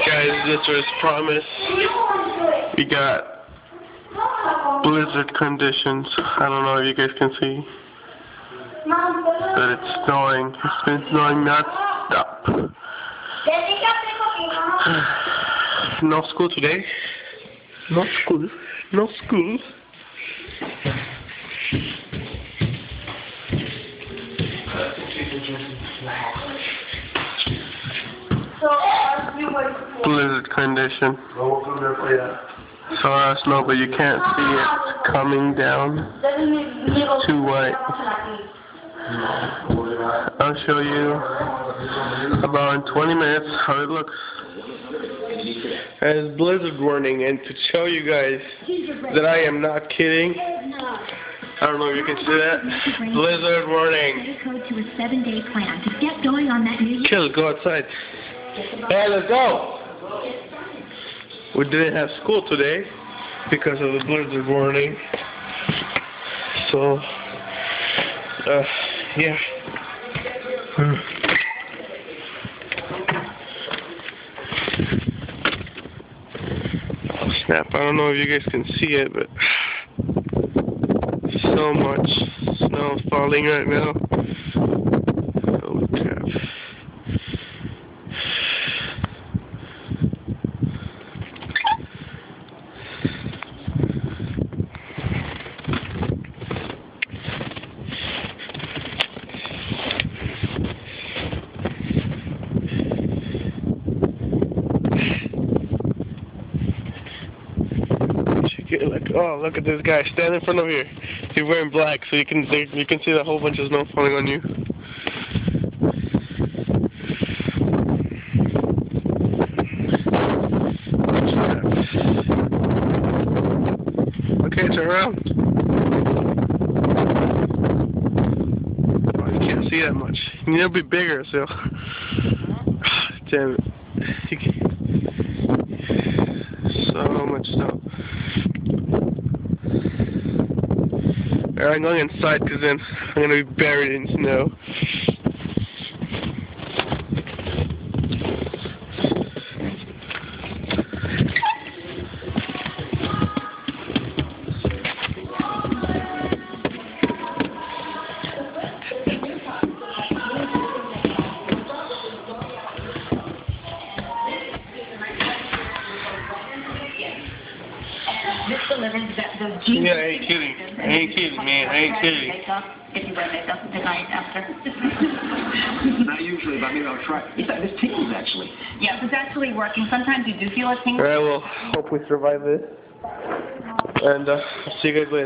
Guys, this was promised. We got blizzard conditions. I don't know if you guys can see, but it's snowing. It's been snowing non-stop. No school today. No school. No school. Blizzard condition. So I know, but you can't see it coming down. Too white. I'll show you about in 20 minutes how it looks. As blizzard warning, and to show you guys that I am not kidding. I don't know if you can see that. Blizzard warning. To a 7-day plan to get going on that new Kill, go outside. Hey, let's go. We didn't have school today because of the blizzard warning. So, yeah. Oh snap! I don't know if you guys can see it, but so much snow falling right now. Holy crap. Like, oh, look at this guy stand in front of here. He's wearing black, so you can see the whole bunch of snow falling on you. Okay, turn around. Oh, you can't see that much. You need to be bigger, so. Damn it. So much snow. Alright, I'm going inside because then I'm going to be buried in snow. Yeah, I ain't kidding. I ain't kidding, man. I ain't kidding. If you wear makeup the night after. Not usually, but maybe I'll try. In fact, this tingles actually. Yes, it's actually working. Sometimes you do feel a tingle. Alright, well, hope we survive this. And I'll see you guys later.